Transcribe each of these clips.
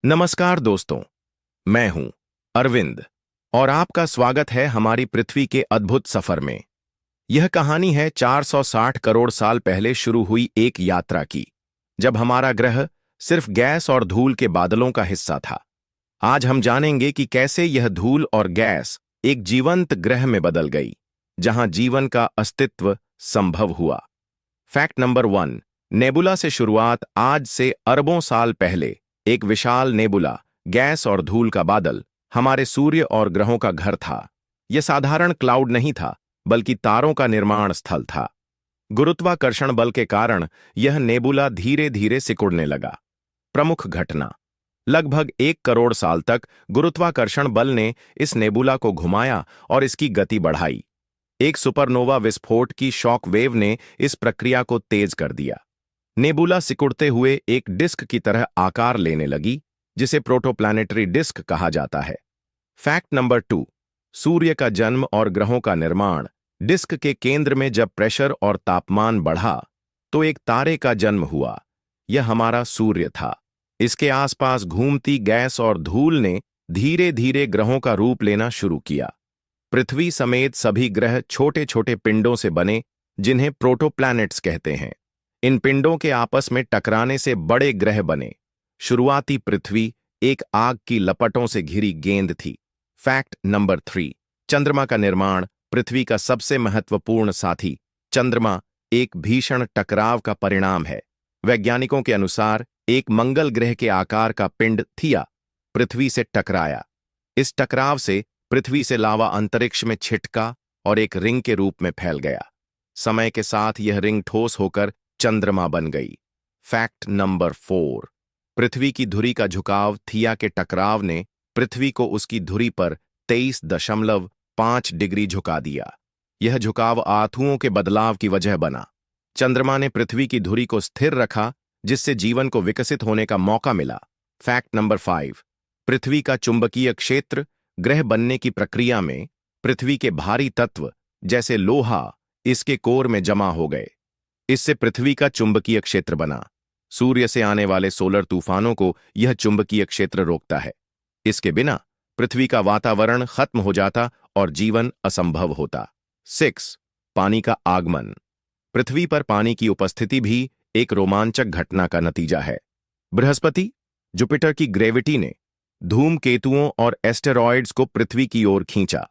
नमस्कार दोस्तों, मैं हूं अरविंद और आपका स्वागत है हमारी पृथ्वी के अद्भुत सफर में। यह कहानी है 460 करोड़ साल पहले शुरू हुई एक यात्रा की, जब हमारा ग्रह सिर्फ गैस और धूल के बादलों का हिस्सा था। आज हम जानेंगे कि कैसे यह धूल और गैस एक जीवंत ग्रह में बदल गई, जहां जीवन का अस्तित्व संभव हुआ। Fact number 1। नेबुला से शुरुआत। आज से अरबों साल पहले एक विशाल नेबुला, गैस और धूल का बादल, हमारे सूर्य और ग्रहों का घर था। यह साधारण क्लाउड नहीं था, बल्कि तारों का निर्माण स्थल था। गुरुत्वाकर्षण बल के कारण यह नेबुला धीरे धीरे सिकुड़ने लगा। प्रमुख घटना: लगभग 1 करोड़ साल तक गुरुत्वाकर्षण बल ने इस नेबुला को घुमाया और इसकी गति बढ़ाई। एक सुपरनोवा विस्फोट की शॉक वेव ने इस प्रक्रिया को तेज कर दिया। नेबुला सिकुड़ते हुए एक डिस्क की तरह आकार लेने लगी, जिसे प्रोटोप्लैनेटरी डिस्क कहा जाता है। Fact number 2। सूर्य का जन्म और ग्रहों का निर्माण। डिस्क के केंद्र में जब प्रेशर और तापमान बढ़ा, तो एक तारे का जन्म हुआ। यह हमारा सूर्य था। इसके आसपास घूमती गैस और धूल ने धीरे धीरे ग्रहों का रूप लेना शुरू किया। पृथ्वी समेत सभी ग्रह छोटे छोटे पिंडों से बने, जिन्हें प्रोटोप्लैनेट्स कहते हैं। इन पिंडों के आपस में टकराने से बड़े ग्रह बने। शुरुआती पृथ्वी एक आग की लपटों से घिरी गेंद थी। Fact number 3। चंद्रमा का निर्माण। पृथ्वी का सबसे महत्वपूर्ण साथी चंद्रमा एक भीषण टकराव का परिणाम है। वैज्ञानिकों के अनुसार एक मंगल ग्रह के आकार का पिंड थिया पृथ्वी से टकराया। इस टकराव से पृथ्वी से लावा अंतरिक्ष में छिटका और एक रिंग के रूप में फैल गया। समय के साथ यह रिंग ठोस होकर चंद्रमा बन गई। Fact number 4। पृथ्वी की धुरी का झुकाव। थिया के टकराव ने पृथ्वी को उसकी धुरी पर 23.5 डिग्री झुका दिया। यह झुकाव आंतुओं के बदलाव की वजह बना। चंद्रमा ने पृथ्वी की धुरी को स्थिर रखा, जिससे जीवन को विकसित होने का मौका मिला। Fact number 5। पृथ्वी का चुंबकीय क्षेत्र। ग्रह बनने की प्रक्रिया में पृथ्वी के भारी तत्व जैसे लोहा इसके कोर में जमा हो गए। इससे पृथ्वी का चुंबकीय क्षेत्र बना। सूर्य से आने वाले सोलर तूफानों को यह चुंबकीय क्षेत्र रोकता है। इसके बिना पृथ्वी का वातावरण खत्म हो जाता और जीवन असंभव होता। 6। पानी का आगमन। पृथ्वी पर पानी की उपस्थिति भी एक रोमांचक घटना का नतीजा है। बृहस्पति, जुपिटर की ग्रेविटी ने धूमकेतुओं और एस्टेरॉयड्स को पृथ्वी की ओर खींचा।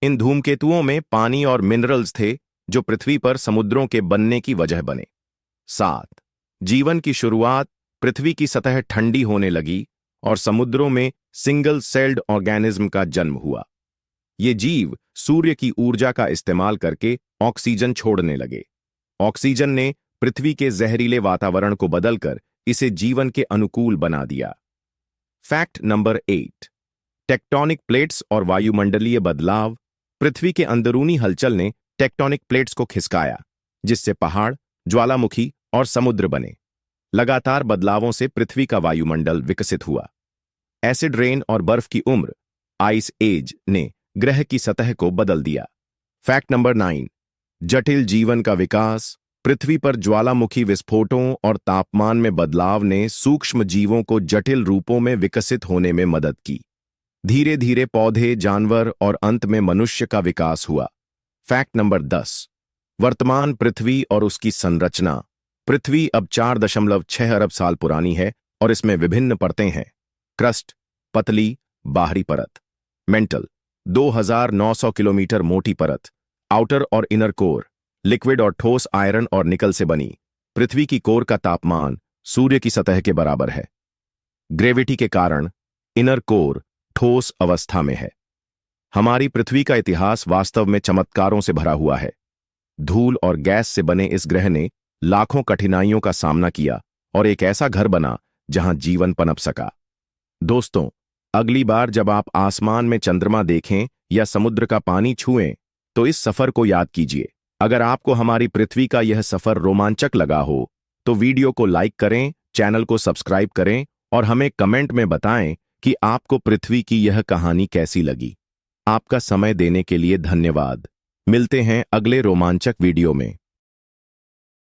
इन धूमकेतुओं में पानी और मिनरल्स थे, जो पृथ्वी पर समुद्रों के बनने की वजह बने। 7। जीवन की शुरुआत। पृथ्वी की सतह ठंडी होने लगी और समुद्रों में सिंगल सेल्ड ऑर्गेनिज्म का जन्म हुआ। ये जीव सूर्य की ऊर्जा का इस्तेमाल करके ऑक्सीजन छोड़ने लगे। ऑक्सीजन ने पृथ्वी के जहरीले वातावरण को बदलकर इसे जीवन के अनुकूल बना दिया। Fact number 8। टेक्टोनिक प्लेट्स और वायुमंडलीय बदलाव। पृथ्वी के अंदरूनी हलचल ने टेक्टोनिक प्लेट्स को खिसकाया, जिससे पहाड़, ज्वालामुखी और समुद्र बने। लगातार बदलावों से पृथ्वी का वायुमंडल विकसित हुआ। एसिड रेन और बर्फ की उम्र, आइस एज, ने ग्रह की सतह को बदल दिया। Fact number 9। जटिल जीवन का विकास। पृथ्वी पर ज्वालामुखी विस्फोटों और तापमान में बदलाव ने सूक्ष्म जीवों को जटिल रूपों में विकसित होने में मदद की। धीरे धीरे पौधे, जानवर और अंत में मनुष्य का विकास हुआ। Fact number 10। वर्तमान पृथ्वी और उसकी संरचना। पृथ्वी अब 4.6 अरब साल पुरानी है और इसमें विभिन्न परतें हैं। क्रस्ट, पतली बाहरी परत। मेंटल, 2900 किलोमीटर मोटी परत। आउटर और इनर कोर, लिक्विड और ठोस आयरन और निकल से बनी। पृथ्वी की कोर का तापमान सूर्य की सतह के बराबर है। ग्रेविटी के कारण इनर कोर ठोस अवस्था में है। हमारी पृथ्वी का इतिहास वास्तव में चमत्कारों से भरा हुआ है। धूल और गैस से बने इस ग्रह ने लाखों कठिनाइयों का सामना किया और एक ऐसा घर बना जहां जीवन पनप सका। दोस्तों, अगली बार जब आप आसमान में चंद्रमा देखें या समुद्र का पानी छुएं, तो इस सफर को याद कीजिए। अगर आपको हमारी पृथ्वी का यह सफर रोमांचक लगा हो, तो वीडियो को लाइक करें, चैनल को सब्सक्राइब करें और हमें कमेंट में बताएं कि आपको पृथ्वी की यह कहानी कैसी लगी। आपका समय देने के लिए धन्यवाद। मिलते हैं अगले रोमांचक वीडियो में।